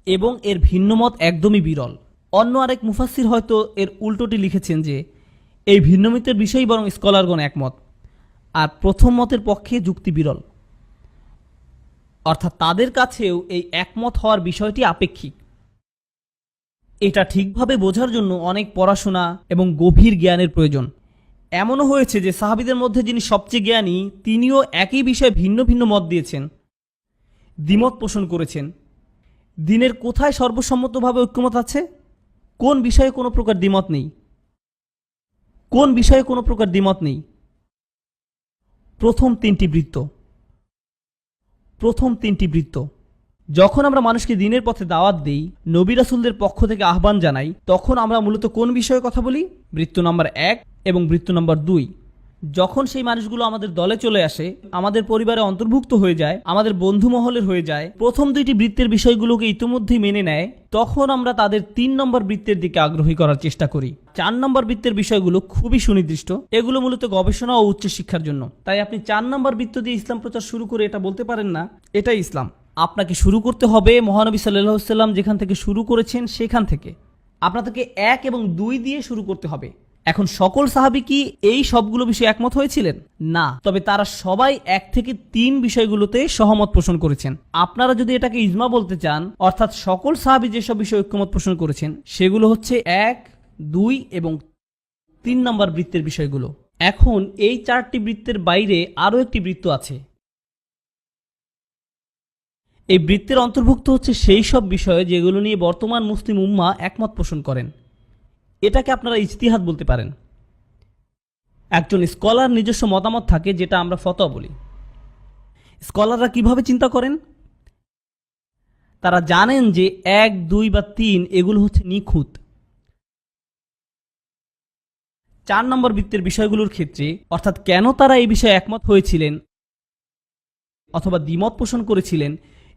এবং এর ভিন্নমত একদমই বিরল। অন্য আরেক মুফাসসির হয়তো এর উল্টোটি লিখেছেন যে এই ভিন্নমতের বিষয়েই বরং স্কলারগণ একমত, আর প্রথম মতের পক্ষে যুক্তি বিরল। অর্থাৎ তাদের কাছেও এই একমত হওয়ার বিষয়টি আপেক্ষিক। এটা ঠিকভাবে বোঝার জন্য অনেক পড়াশোনা এবং গভীর জ্ঞানের প্রয়োজন। এমনও হয়েছে যে সাহাবীদের মধ্যে যিনি সবচেয়ে জ্ঞানী তিনিও একই বিষয়ে ভিন্ন ভিন্ন মত দিয়েছেন, দ্বিমত পোষণ করেছেন। দিনের কোথায় সর্বসম্মতভাবে ঐক্যমত আছে? কোন বিষয়ে কোনো প্রকার দ্বিমত নেই? কোন বিষয়ে কোনো প্রকার দ্বিমত নেই? প্রথম তিনটি বৃত্ত। প্রথম তিনটি বৃত্ত। যখন আমরা মানুষকে দ্বীনের পথে দাওয়াত দেই, নবী রাসূলদের পক্ষ থেকে আহ্বান জানাই, তখন আমরা মূলত কোন বিষয়ে কথা বলি? বৃত্ত নম্বর 1 এবং বৃত্ত নম্বর 2। যখন সেই মানুষগুলো আমাদের দলে চলে আসে, আমাদের পরিবারে অন্তর্ভুক্ত হয়ে যায়, আমাদের বন্ধু মহলের হয়ে যায়, প্রথম দুইটি বৃত্তের বিষয়গুলোকে ইতিমধ্যেই মেনে নেয়, তখন আমরা তাদের 3 নম্বর বৃত্তের দিকে আগ্রহী করার চেষ্টা করি। 4 নম্বর বৃত্তের বিষয়গুলো খুবই সুনির্দিষ্ট, এগুলো মূলত গবেষণা ও উচ্চশিক্ষার জন্য। তাই আপনি 4 নম্বর বৃত্ত দিয়ে ইসলাম প্রচার শুরু করে এটা বলতে পারেন না এটাই ইসলাম। আপনাকে শুরু করতে হবে মহানবী সাল্লাল্লাহু আলাইহি ওয়াসাল্লাম যেখান থেকে শুরু করেছেন সেখান থেকে। আপনাকে 1 এবং 2 দিয়ে শুরু করতে হবে। এখন সকল সাহাবী কি এই সবগুলো বিষয়ে একমত হয়েছিলেন? না, তবে তারা সবাই 1 থেকে 3 বিষয়গুলোতে সহমত পোষণ করেছেন। আপনারা যদি এটাকে ইজমা বলতে চান, অর্থাৎ সকল সাহাবী যেসব বিষয়ে ঐক্যমত পোষণ করেছেন সেগুলো হচ্ছে 1, 2 এবং 3 নম্বর বৃত্তের বিষয়গুলো। এখন এই 4টি বৃত্তের বাইরে আরও একটি বৃত্ত আছে। এই বৃত্তের অন্তর্ভুক্ত হচ্ছে সেই সব বিষয় যেগুলো নিয়ে বর্তমান মুসলিম উম্মাহ একমত পোষণ করেন। এটাকে আপনারা ইজতিহাদ বলতে পারেন। একজন স্কলার নিজস্ব মতামত থাকে যেটা আমরা ফতোয়া বলি। স্কলাররা কিভাবে চিন্তা করেন? তারা জানেন যে 1, 2 বা 3 এগুলো হচ্ছে নিখুঁত। 4 নম্বর বৃত্তের বিষয়গুলোর ক্ষেত্রে, অর্থাৎ কেন তারা এই বিষয়ে একমত হয়েছিলেন অথবা দ্বিমত পোষণ করেছিলেন,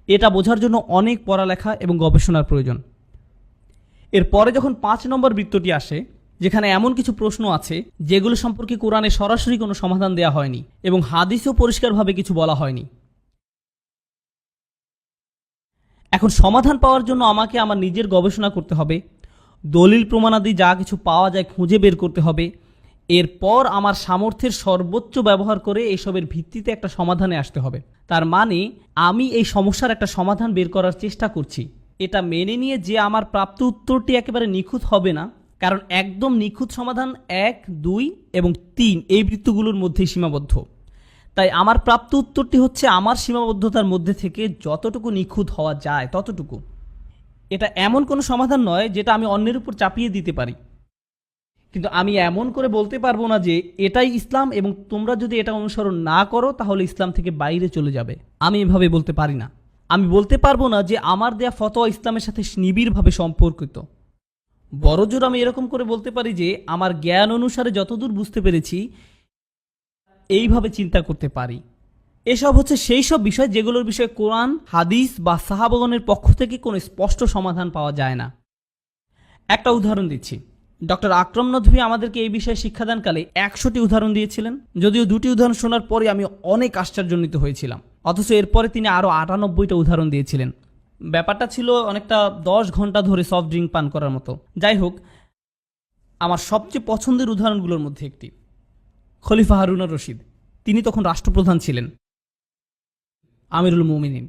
এটা বোঝার জন্য অনেক পড়ালেখা এবং গবেষণার প্রয়োজন। এরপরে যখন 5 নম্বর বৃত্তটি আসে, যেখানে এমন কিছু প্রশ্ন আছে যেগুলো সম্পর্কে কোরআনে সরাসরি কোনো সমাধান দেওয়া হয়নি এবং হাদিসেও পরিষ্কারভাবে কিছু বলা হয়নি। এখন সমাধান পাওয়ার জন্য আমাকে আমার নিজের গবেষণা করতে হবে, দলিল প্রমাণাদি যা কিছু পাওয়া যায় খুঁজে বের করতে হবে। এরপর আমার সামর্থ্যের সর্বোচ্চ ব্যবহার করে এসবের ভিত্তিতে একটা সমাধানে আসতে হবে। তার মানে আমি এই সমস্যার একটা সমাধান বের করার চেষ্টা করছি। এটা মেনে নিয়ে যে আমার প্রাপ্ত উত্তরটি একেবারে নিখুঁত হবে না, কারণ একদম নিখুঁত সমাধান 1, 2 এবং 3 এই বৃত্তগুলোর মধ্যেই সীমাবদ্ধ। তাই আমার প্রাপ্ত উত্তরটি হচ্ছে আমার সীমাবদ্ধতার মধ্যে থেকে যতটুকু নিখুঁত হওয়া যায় ততটুকু। এটা এমন কোনো সমাধান নয় যেটা আমি অন্যের উপর চাপিয়ে দিতে পারি, কিন্তু আমি এমন করে বলতে পারবো না যে এটাই ইসলাম এবং তোমরা যদি এটা অনুসরণ না করো তাহলে ইসলাম থেকে বাইরে চলে যাবে। আমি এভাবে বলতে পারি না। আমি বলতে পারবো না যে আমার দেয়া ফতোয়া ইসলামের সাথে নিবিড়ভাবে সম্পর্কিত। বড়জোর আমি এরকম করে বলতে পারি যে আমার জ্ঞান অনুসারে যতদূর বুঝতে পেরেছি এইভাবে চিন্তা করতে পারি। এসব হচ্ছে সেই সব বিষয় যেগুলোর বিষয়ে কোরআন, হাদিস বা সাহাবাগণের পক্ষ থেকে কোনো স্পষ্ট সমাধান পাওয়া যায় না। একটা উদাহরণ দিচ্ছি। ডক্টর আকরাম নদভী আমাদেরকে এই বিষয়ে শিক্ষাদানকালে 100টি উদাহরণ দিয়েছিলেন। যদিও 2টি উদাহরণ শোনার পরে আমি অনেক আশ্চর্যান্বিত হয়েছিলাম, অথচ এরপরে তিনি আরও 98টা উদাহরণ দিয়েছিলেন। ব্যাপারটা ছিল অনেকটা 10 ঘন্টা ধরে সফট ড্রিঙ্ক পান করার মতো। যাই হোক, আমার সবচেয়ে পছন্দের উদাহরণগুলোর মধ্যে একটি খলিফা হারুন আর রশিদ। তিনি তখন রাষ্ট্রপ্রধান ছিলেন, আমিরুল মুমিনিন।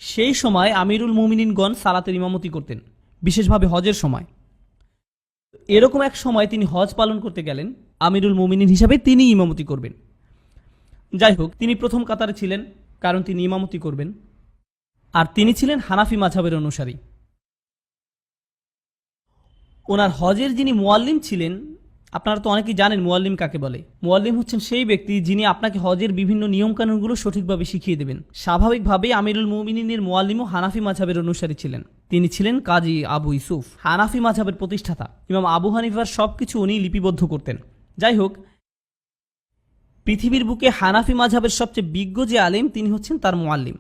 সেই সময় আমিরুল মুমিনিনগণ সালাতের ইমামতি করতেন, বিশেষভাবে হজের সময়। এরকম এক সময় তিনি হজ পালন করতে গেলেন, আমিরুল মুমিনিন হিসাবে তিনি ইমামতি করবেন। যাই হোক, তিনি প্রথম কাতারে ছিলেন কারণ তিনি ইমামতি করবেন, আর তিনি ছিলেন হানাফি মাযহাবের অনুসারী। ওনার হজের যিনি মুয়াল্লিম ছিলেন, আপনারা তো অনেকেই জানেন মুয়াল্লিম কাকে বলে। মুয়াল্লিম হচ্ছেন সেই ব্যক্তি যিনি আপনাকে হজের বিভিন্ন নিয়মকানুনগুলো সঠিকভাবে শিখিয়ে দেবেন। স্বাভাবিকভাবেই আমিরুল মুমিনিনের মুয়াল্লিমও হানাফি মাযহাবের অনুসারী ছিলেন। তিনি ছিলেন কাজী আবু ইউসুফ, হানাফি মাযহাবের প্রতিষ্ঠাতা। ইমাম আবু হানিফার সবকিছু উনি লিপিবদ্ধ করতেন। যাই হোক, পৃথিবীর বুকে হানাফি মাযহাবের সবচেয়ে বিজ্ঞ যে আলেম তিনি হচ্ছেন তার মুয়াল্লিম।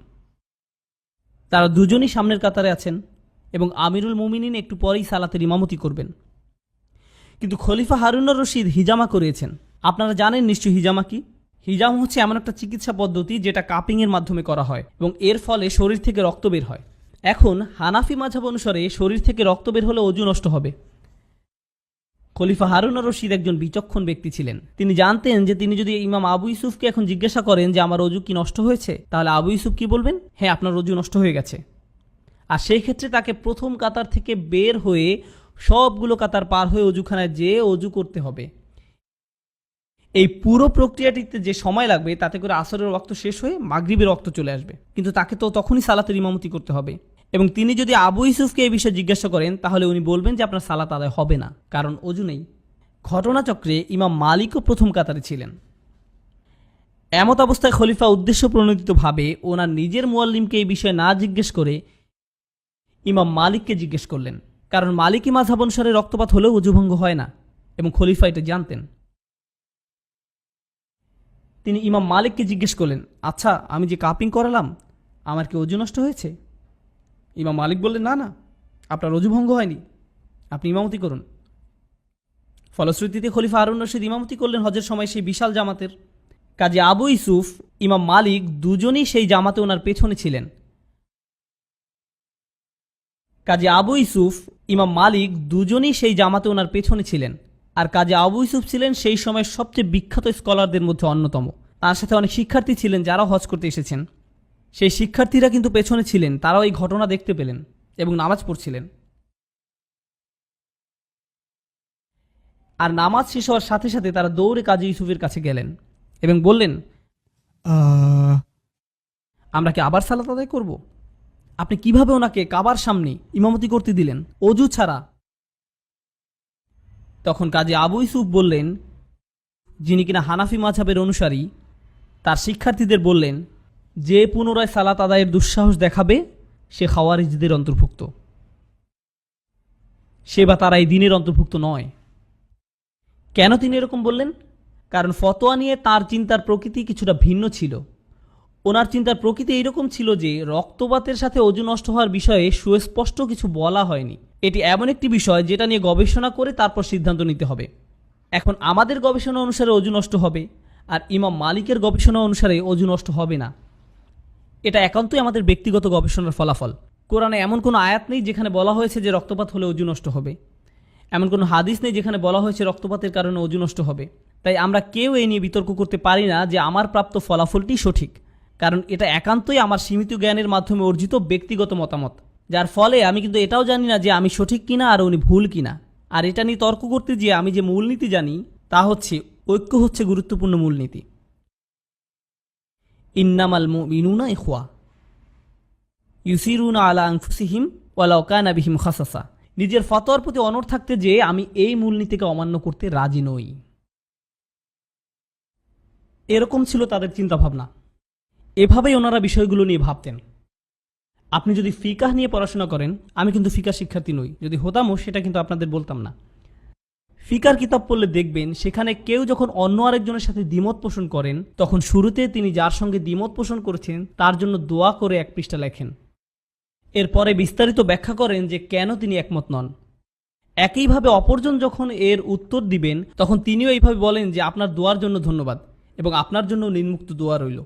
তারা দুজনই সামনের কাতারে আছেন এবং আমিরুল মুমিনিন একটু পরেই সালাতের ইমামতি করবেন। কিন্তু খলিফা হারুনুর রশিদ হিজামা করিয়েছেন। আপনারা জানেন নিশ্চয়ই হিজামা কি? হিজামা হচ্ছে এমন একটা চিকিৎসা পদ্ধতি যেটা কাপিংয়ের মাধ্যমে করা হয় এবং এর ফলে শরীর থেকে রক্ত বের হয়। এখন হানাফি মাযহাব অনুসারে শরীর থেকে রক্ত বের হলে অজু নষ্ট হবে। খলিফা হারুনুর রশিদ একজন বিচক্ষণ ব্যক্তি ছিলেন। তিনি জানতেন যে তিনি যদি ইমাম আবু ইউসুফকে এখন জিজ্ঞাসা করেন যে আমার অজু কি নষ্ট হয়েছে, তাহলে আবু ইউসুফ কি বলবেন? হ্যাঁ, আপনার অজু নষ্ট হয়ে গেছে। আর সেই ক্ষেত্রে তাকে প্রথম কাতার থেকে বের হয়ে সবগুলো কাতার পার হয়ে অজুখানায় যেয়ে অজু করতে হবে। এই পুরো প্রক্রিয়াটিতে যে সময় লাগবে তাতে করে আসরের ওয়াক্ত শেষ হয়ে মাগরিবের ওয়াক্ত চলে আসবে, কিন্তু তাকে তো তখনই সালাতের ইমামতি করতে হবে। এবং তিনি যদি আবু ইউসুফকে এই বিষয়ে জিজ্ঞাসা করেন তাহলে উনি বলবেন যে আপনার সালাত আদায় হবে না, কারণ অজু নেই। ঘটনাচক্রে ইমাম মালিকও প্রথম কাতারে ছিলেন। এমত অবস্থায় খলিফা উদ্দেশ্য প্রণোদিতভাবে ওনার নিজের মুয়াল্লিমকে এই বিষয়ে না জিজ্ঞেস করে ইমাম মালিককে জিজ্ঞেস করলেন, কারণ মালিকি মাযহাব অনুসারে রক্তপাত হলেও অজুভঙ্গ হয় না এবং খলিফা এটা জানতেন। তিনি ইমাম মালিককে জিজ্ঞেস করলেন, আচ্ছা, আমি যে কাপিং করালাম আমার কি অজু নষ্ট হয়েছে? ইমাম মালিক বললেন, না না, আপনার অজুভঙ্গ হয়নি, আপনি ইমামতি করুন। ফলশ্রুতিতে খলিফা হারুনুর রশিদ ইমামতি করলেন হজের সময় সেই বিশাল জামাতের। কাজী আবু ইউসুফ, ইমাম মালিক দুজনই সেই জামাতে ওনার পেছনে ছিলেন। কাজী আবু ইউসুফ, ইমাম মালিক দুজনই সেই জামাতে ওনার পেছনে ছিলেন। আর কাজী আবু ইউসুফ ছিলেন সেই সময় সবচেয়ে বিখ্যাত স্কলারদের মধ্যে অন্যতম। তার সাথে অনেক শিক্ষার্থী ছিলেন যারা হজ করতে এসেছেন। সেই শিক্ষার্থীরা কিন্তু পেছনে ছিলেন, তারাও এই ঘটনা দেখতে পেলেন এবং নামাজ পড়ছিলেন। আর নামাজ শেষ হওয়ার সাথে সাথে তারা দৌড়ে কাজী ইউসুফের কাছে গেলেন এবং বললেন, আমরা কি আবার সালাত আদায় করব? আপনি কিভাবে ওনাকে কাবার সামনে ইমামতি করতে দিলেন অজু ছাড়া? তখন কাজী আবু ইউসুফ বললেন, যিনি কিনা হানাফি মাযহাবের অনুসারী, তার শিক্ষার্থীদের বললেন, যে পুনরায় সালাত আদায়ের দুঃসাহস দেখাবে সে খাওয়ারিজদের অন্তর্ভুক্ত, সে বা তারা এই দিনের অন্তর্ভুক্ত নয়। কেন তিনি এরকম বললেন? কারণ ফতোয়া নিয়ে তার চিন্তার প্রকৃতি কিছুটা ভিন্ন ছিল। ওনার চিন্তার প্রকৃতি এইরকম ছিল যে রক্তপাতের সাথে অজু নষ্ট হওয়ার বিষয়ে সুস্পষ্ট কিছু বলা হয়নি। এটি এমন একটি বিষয় যেটা নিয়ে গবেষণা করে তারপর সিদ্ধান্ত নিতে হবে। এখন আমাদের গবেষণা অনুসারে অজু নষ্ট হবে, আর ইমাম মালিকের গবেষণা অনুসারে অজু নষ্ট হবে না। এটা একান্তই আমাদের ব্যক্তিগত গবেষণার ফলাফল। কোরআনে এমন কোনো আয়াত নেই যেখানে বলা হয়েছে যে রক্তপাত হলে অজু নষ্ট হবে। এমন কোনো হাদিস নেই যেখানে বলা হয়েছে রক্তপাতের কারণে অজু নষ্ট হবে। তাই আমরা কেউ এই নিয়ে বিতর্ক করতে পারি না যে আমার প্রাপ্ত ফলাফলটি সঠিক, কারণ এটা একান্তই আমার সীমিত জ্ঞানের মাধ্যমে অর্জিত ব্যক্তিগত মতামত, যার ফলে আমি কিন্তু এটাও জানি না যে আমি সঠিক কিনা আর উনি ভুল কিনা। আর এটা নিয়ে তর্ক করতে গিয়ে আমি যে মূলনীতি জানি তা হচ্ছে ঐক্য হচ্ছে গুরুত্বপূর্ণ মূলনীতি। ইন্নামাল মুমিনুনা ইখওয়া ইউসিরুনা আলা আনফুসিহিম ওয়ালাউ কানা বিহিম খাসাসা। নিজের ফতোয়ার প্রতি অনড় থাকতে যে আমি এই মূলনীতিকে অমান্য করতে রাজি নই। এরকম ছিল তাদের চিন্তাভাবনা। এভাবেই ওনারা বিষয়গুলো নিয়ে ভাবতেন। আপনি যদি ফিকাহ নিয়ে পড়াশোনা করেন, আমি কিন্তু ফিকাহ শিক্ষার্থী নই, যদি হতামও সেটা কিন্তু আপনাদের বলতাম না। ফিকার কিতাব পড়লে দেখবেন সেখানে কেউ যখন অন্য আরেকজনের সাথে দ্বিমত পোষণ করেন তখন শুরুতে তিনি যার সঙ্গে দ্বিমত পোষণ করেছেন তার জন্য দোয়া করে এক পৃষ্ঠা লেখেন। এরপরে বিস্তারিত ব্যাখ্যা করেন যে কেন তিনি একমত নন। একইভাবে অপরজন যখন এর উত্তর দিবেন তখন তিনিও এইভাবে বলেন যে আপনার দোয়ার জন্য ধন্যবাদ এবং আপনার জন্য নির্মুক্ত দোয়া রইল।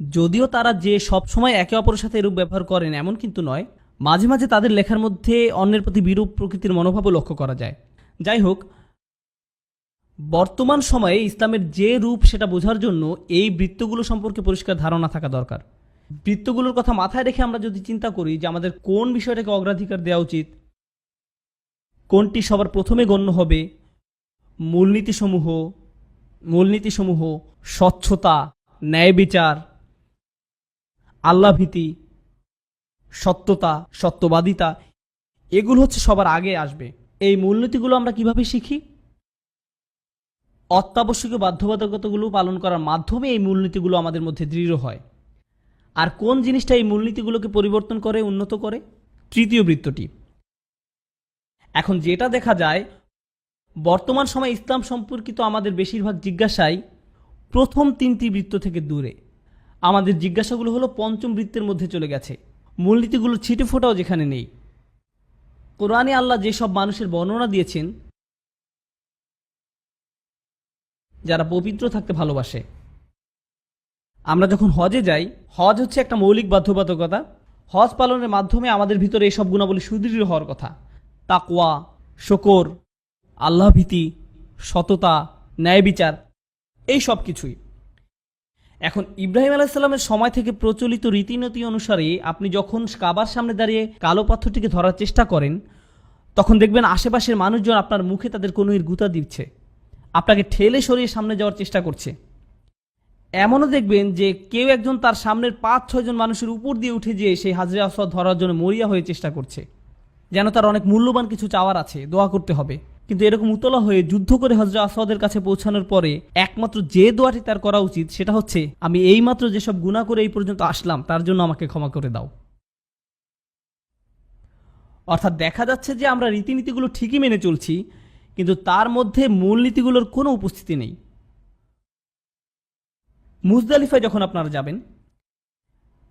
যদিও তারা যে সবসময় একে অপরের সাথে এরূপ ব্যবহার করেন এমন কিন্তু নয়, মাঝে মাঝে তাদের লেখার মধ্যে অন্যের প্রতি বিরূপ প্রকৃতির মনোভাবও লক্ষ্য করা যায়। যাই হোক, বর্তমান সময়ে ইসলামের যে রূপ সেটা বোঝার জন্য এই বৃত্তগুলো সম্পর্কে পরিষ্কার ধারণা থাকা দরকার। বৃত্তগুলোর কথা মাথায় রেখে আমরা যদি চিন্তা করি যে আমাদের কোন বিষয়টাকে অগ্রাধিকার দেওয়া উচিত, কোনটি সবার প্রথমে গণ্য হবে, মূলনীতিসমূহ স্বচ্ছতা, ন্যায় বিচার, আল্লাহভীতি, সত্যতা, সত্যবাদিতা, এগুলো হচ্ছে সবার আগে আসবে। এই মূলনীতিগুলো আমরা কিভাবে শিখি? অত্যাবশ্যকীয় বাধ্যবাধকতাগুলো পালন করার মাধ্যমে এই মূলনীতিগুলো আমাদের মধ্যে দৃঢ় হয়। আর কোন জিনিসটা এই মূলনীতিগুলোকে পরিবর্তন করে, উন্নত করে? তৃতীয় বৃত্তটি। এখন যেটা দেখা যায়, বর্তমান সময়ে ইসলাম সম্পর্কিত আমাদের বেশিরভাগ জিজ্ঞাসাই প্রথম তিনটি বৃত্ত থেকে দূরে। আমাদের জিজ্ঞাসাগুলো হলো পঞ্চম বৃত্তের মধ্যে চলে গেছে। মূলনীতিগুলো ছিটে ফোটাও যেখানে নেই। কোরআনে আল্লাহ যেসব মানুষের বর্ণনা দিয়েছেন যারা পবিত্র থাকতে ভালোবাসে। আমরা যখন হজে যাই, হজ হচ্ছে একটা মৌলিক বাধ্যবাধকতা। হজ পালনের মাধ্যমে আমাদের ভিতরে এইসব গুণাবলী সুদৃঢ় হওয়ার কথা। তাকওয়া, শকর, আল্লাহ ভীতি, সততা, ন্যায় বিচার, এই সব কিছুই। এখন ইব্রাহিম আলাইসাল্লামের সময় থেকে প্রচলিত রীতিনীতি অনুসারে আপনি যখন কাবার সামনে দাঁড়িয়ে কালো পাথরটিকে ধরার চেষ্টা করেন, তখন দেখবেন আশেপাশের মানুষজন আপনার মুখে তাদের কনুইর গুঁতা দিচ্ছে, আপনাকে ঠেলে সরিয়ে সামনে যাওয়ার চেষ্টা করছে। এমনও দেখবেন যে কেউ একজন তার সামনের 5-6 জন মানুষের উপর দিয়ে উঠে যেয়ে সেই হাজরে আসওয়াদ ধরার জন্য মরিয়া হয়ে চেষ্টা করছে, যেন তার অনেক মূল্যবান কিছু চাওয়ার আছে, দোয়া করতে হবে। কিন্তু এরকম উতলা হয়ে যুদ্ধ করে হজরে আসওয়াদের কাছে পৌঁছানোর পরে একমাত্র যে দোয়াটি তার করা উচিত সেটা হচ্ছে, আমি এইমাত্র যেসব গুনাহ করে এই পর্যন্ত আসলাম তার জন্য আমাকে ক্ষমা করে দাও। অর্থাৎ দেখা যাচ্ছে যে আমরা রীতিনীতিগুলো ঠিকই মেনে চলছি, কিন্তু তার মধ্যে মূলনীতিগুলোর কোনো উপস্থিতি নেই। মুজদালিফায় যখন আপনারা যাবেন,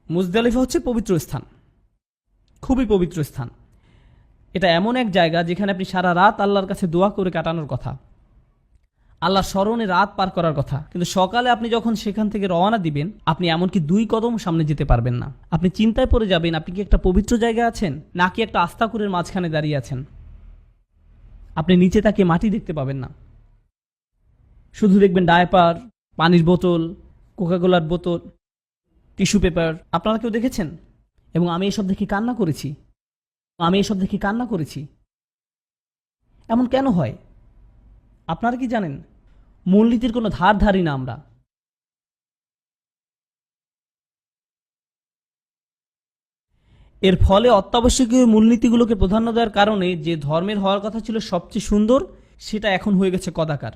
মুজদালিফা হচ্ছে পবিত্র স্থান, খুবই পবিত্র স্থান। এটা এমন এক জায়গা যেখানে আপনি সারা রাত আল্লাহর কাছে দোয়া করে কাটানোর কথা, আল্লাহর স্মরণে রাত পার করার কথা। কিন্তু সকালে আপনি যখন সেখান থেকে রওনা দিবেন, আপনি এমনকি 2 কদম সামনে যেতে পারবেন না। আপনি চিন্তায় পড়ে যাবেন, আপনি কি একটা পবিত্র জায়গায় আছেন নাকি একটা আস্তাকুরের মাঝখানে দাঁড়িয়ে আছেন। আপনি নিচে তাকিয়ে মাটি দেখতে পাবেন না, শুধু দেখবেন ডায়পার, পানির বোতল, কোকাকোলার বোতল, টিস্যু পেপার। আপনারা কেউ দেখেছেন? এবং আমি এসব দেখে কান্না করেছি। এমন কেন হয় আপনারা কি জানেন? মূলনীতির কোনো ধার ধারি না আমরা। এর ফলে অত্যাবশ্যকীয় মূলনীতিগুলোকে প্রাধান্য দেওয়ার কারণে যে ধর্মের হওয়ার কথা ছিল সবচেয়ে সুন্দর, সেটা এখন হয়ে গেছে কদাকার।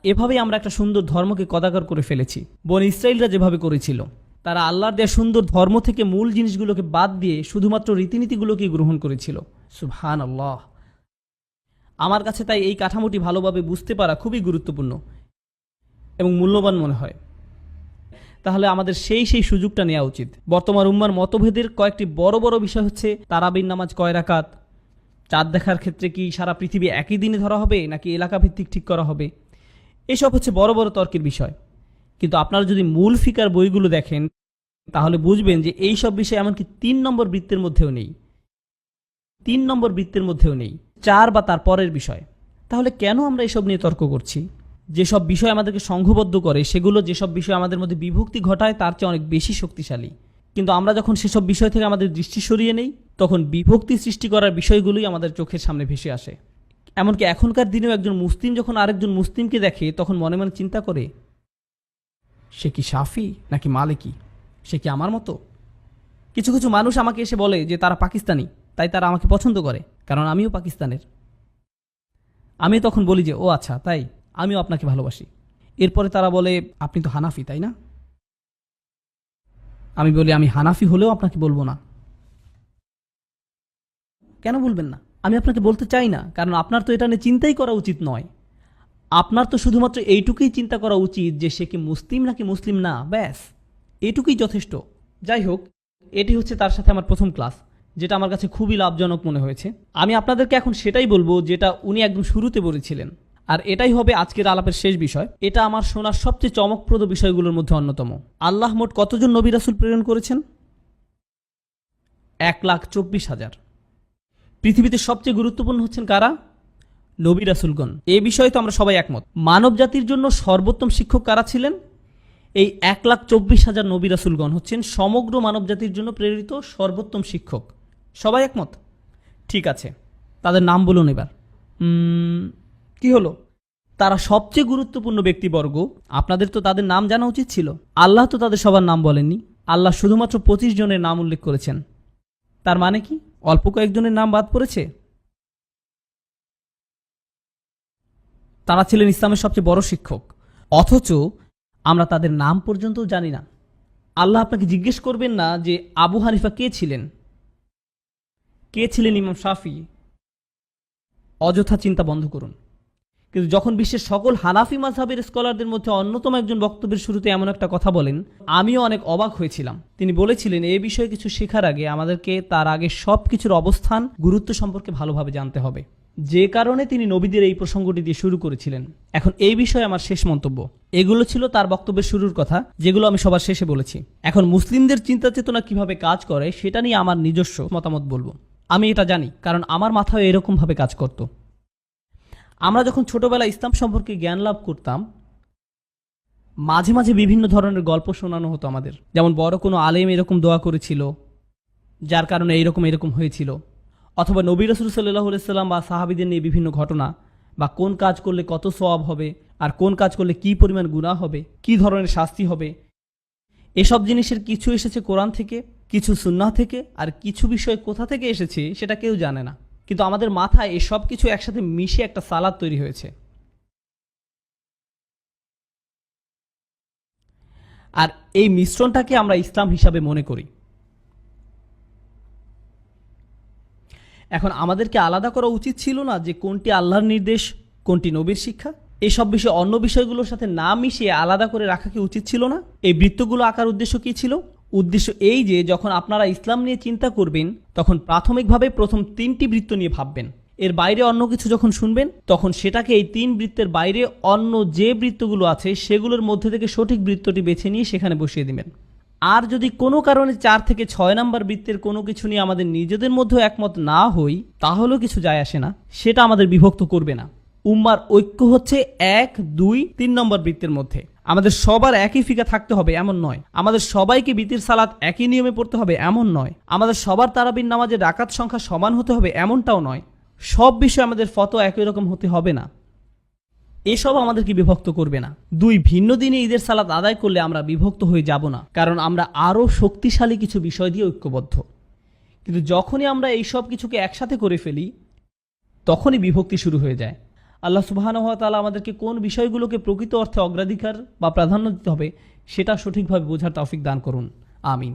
এভাবেই আমরা একটা সুন্দর ধর্মকে কদাকার করে ফেলেছি। বনী ইসরাইলরা যেভাবে করেছিল, তারা আল্লাহর দেয়া সুন্দর ধর্ম থেকে মূল জিনিসগুলোকে বাদ দিয়ে শুধুমাত্র রীতিনীতিগুলোকেই গ্রহণ করেছিল। সুবহানাল্লাহ। আমার কাছে তাই এই কাঠামোটি ভালোভাবে বুঝতে পারা খুবই গুরুত্বপূর্ণ এবং মূল্যবান মনে হয়। তাহলে আমাদের সেই সুযোগটা নেওয়া উচিত। বর্তমান উম্মার মতভেদের কয়েকটি বড় বড় বিষয় হচ্ছে, তারাবির নামাজ কয় রাকাত, চাঁদ দেখার ক্ষেত্রে কি সারা পৃথিবী একই দিনে ধরা হবে নাকি এলাকা ভিত্তিক ঠিক করা হবে, এসব হচ্ছে বড় বড় তর্কের বিষয়। কিন্তু আপনারা যদি মূল ফিকার বইগুলো দেখেন, তাহলে বুঝবেন যে এই সব বিষয় এমনকি 3 নম্বর বৃত্তের মধ্যেও নেই, 4 বা তার পরের বিষয়। তাহলে কেন আমরা এসব নিয়ে তর্ক করছি? যেসব বিষয় আমাদেরকে সংঘবদ্ধ করে, সেগুলো যেসব বিষয় আমাদের মধ্যে বিভক্তি ঘটায় তার চেয়ে অনেক বেশি শক্তিশালী। কিন্তু আমরা যখন সেসব বিষয় থেকে আমাদের দৃষ্টি সরিয়ে নেই, তখন বিভক্তি সৃষ্টি করার বিষয়গুলোই আমাদের চোখের সামনে ভেসে আসে। এমনকি এখনকার দিনেও একজন মুসলিম যখন আরেকজন মুসলিমকে দেখে, তখন মনে মনে চিন্তা করে, সে কি শাফি নাকি মালিকি, সে কি আমার মতো? কিছু কিছু মানুষ আমাকে এসে বলে যে তারা পাকিস্তানি, তাই তারা আমাকে পছন্দ করে, কারণ আমিও পাকিস্তানের। আমি তখন বলি যে ও আচ্ছা, তাই আমিও আপনাকে ভালোবাসি। এরপরে তারা বলে আপনি তো হানাফি, তাই না? আমি বলি আমি হানাফি হলেও আপনাকে বলবো না। কেন বলবেন না? আমি আপনাকে বলতে চাই না, কারণ আপনার তো এটা নিয়ে চিন্তাই করা উচিত নয়। আপনার তো শুধুমাত্র এইটুকুই চিন্তা করা উচিত যে সে কি মুসলিম নাকি মুসলিম না, ব্যাস এইটুকুই যথেষ্ট। যাই হোক, এটি হচ্ছে তার সাথে আমার প্রথম ক্লাস, যেটা আমার কাছে খুবই লাভজনক মনে হয়েছে। আমি আপনাদেরকে এখন সেটাই বলবো যেটা উনি একদম শুরুতে বলেছিলেন, আর এটাই হবে আজকের আলাপের শেষ বিষয়। এটা আমার শোনার সবচেয়ে চমকপ্রদ বিষয়গুলোর মধ্যে অন্যতম। আল্লাহ মোট কতজন নবী রাসূল প্রেরণ করেছেন? 1,24,000। পৃথিবীতে সবচেয়ে গুরুত্বপূর্ণ হচ্ছেন কারা? নবী রাসূলগণ। এ বিষয়ে তো আমরা সবাই একমত। মানব জাতির জন্য সর্বোত্তম শিক্ষক কারা ছিলেন? এই 1,24,000 নবী রাসূলগণ হচ্ছেন সমগ্র মানব জাতির জন্য প্রেরিত সর্বোত্তম শিক্ষক। সবাই একমত? ঠিক আছে, তাদের নাম বলুন এবার। কি হলো? তারা সবচেয়ে গুরুত্বপূর্ণ ব্যক্তিবর্গ, আপনাদের তো তাদের নাম জানা উচিত ছিল। আল্লাহ তো তাদের সবার নাম বলেননি, আল্লাহ শুধুমাত্র 25 জনের নাম উল্লেখ করেছেন। তার মানে কি অল্প কয়েকজনের নাম বাদ পড়েছে? তারা ছিলেন ইসলামের সবচেয়ে বড় শিক্ষক, অথচ আমরা তাদের নাম পর্যন্ত জানি না। আল্লাহ আপনাকে জিজ্ঞেস করবেন না যে আবু হানিফা কে ছিলেন, কে ছিলেন ইমাম শাফি। অযথা চিন্তা বন্ধ করুন। কিন্তু যখন বিশ্বের সকল হানাফি মাযহাবের স্কলারদের মধ্যে অন্যতম একজন বক্তব্যের শুরুতে এমন একটা কথা বলেন, আমিও অনেক অবাক হয়েছিলাম। তিনি বলেছিলেন, এই বিষয়ে কিছু শেখার আগে আমাদেরকে তার আগে সব কিছুর অবস্থান, গুরুত্ব সম্পর্কে ভালোভাবে জানতে হবে। যে কারণে তিনি নবীদের এই প্রসঙ্গটি দিয়ে শুরু করেছিলেন। এখন এই বিষয়ে আমার শেষ মন্তব্য। এগুলো ছিল তার বক্তব্যের শুরুর কথা, যেগুলো আমি সবার শেষে বলেছি। এখন মুসলিমদের চিন্তা চেতনা কিভাবে কাজ করে সেটা নিয়ে আমার নিজস্ব মতামত বলবো। আমি এটা জানি, কারণ আমার মাথায় এরকমভাবে কাজ করত। আমরা যখন ছোটবেলায় ইসলাম সম্পর্কে জ্ঞান লাভ করতাম, মাঝে মাঝে বিভিন্ন ধরনের গল্প শোনানো হতো আমাদের। যেমন বড় কোনো আলেম এরকম দোয়া করেছিল, যার কারণে এরকম হয়েছিল, অথবা নবী রাসূল সাল্লাল্লাহু আলাইহি সাল্লাম বা সাহাবীদের নিয়ে বিভিন্ন ঘটনা, বা কোন কাজ করলে কত সওয়াব হবে, আর কোন কাজ করলে কি পরিমাণ গুনাহ হবে, কি ধরনের শাস্তি হবে। এসব জিনিসের কিছু এসেছে কোরআন থেকে, কিছু সুন্নাহ থেকে, আর কিছু বিষয় কোথা থেকে এসেছে সেটা কেউ জানে না। কিন্তু আমাদের মাথায় এসব কিছু একসাথে মিশে একটা সালাদ তৈরি হয়েছে। আর এই মিশ্রণটাকে আমরা ইসলাম হিসাবে মনে করি। এখন আমাদেরকে আলাদা করা উচিত ছিল না যে কোনটি আল্লাহর নির্দেশ, কোনটি নবীর শিক্ষা? এসব বিষয় অন্য বিষয়গুলোর সাথে না মিশিয়ে আলাদা করে রাখা কি উচিত ছিল না? এই বৃত্তগুলো আঁকার উদ্দেশ্য কি ছিল? উদ্দেশ্য এই যে যখন আপনারা ইসলাম নিয়ে চিন্তা করবেন, তখন প্রাথমিকভাবে প্রথম 3টি বৃত্ত নিয়ে ভাববেন। এর বাইরে অন্য কিছু যখন শুনবেন, তখন সেটাকে এই 3 বৃত্তের বাইরে অন্য যে বৃত্তগুলো আছে সেগুলোর মধ্যে থেকে সঠিক বৃত্তটি বেছে নিয়ে সেখানে বসিয়ে দিবেন। আর যদি কোনো কারণে 4 থেকে 6 নম্বর বৃত্তের কোনো কিছু নিয়ে আমাদের নিজেদের মধ্যে একমত না হই, তাহলেও কিছু যায় আসে না, সেটা আমাদের বিভক্ত করবে না। উম্মার ঐক্য হচ্ছে 1, 2, 3 নম্বর বৃত্তের মধ্যে। আমাদের সবার একই ফিকা থাকতে হবে এমন নয়, আমাদের সবাইকে বিতির সালাত একই নিয়মে পড়তে হবে এমন নয়, আমাদের সবার তারাবির নামাজের রাকাত সংখ্যা সমান হতে হবে এমনটাও নয়, সব বিষয়ে আমাদের ফতোয়া একই রকম হতে হবে না। এসব আমাদেরকে বিভক্ত করবে না। 2 ভিন্ন দিনে ঈদের সালাত আদায় করলে আমরা বিভক্ত হয়ে যাব না, কারণ আমরা আরও শক্তিশালী কিছু বিষয় দিয়ে ঐক্যবদ্ধ। কিন্তু যখনই আমরা এই সব কিছুকে একসাথে করে ফেলি, তখনই বিভক্তি শুরু হয়ে যায়। আল্লাহ সুবহানাহু ওয়া তাআলা আমাদেরকে কোন বিষয়গুলোকে প্রকৃত অর্থে অগ্রাধিকার বা প্রাধান্য দিতে হবে সেটা সঠিকভাবে বোঝার তৌফিক দান করুন। আমিন।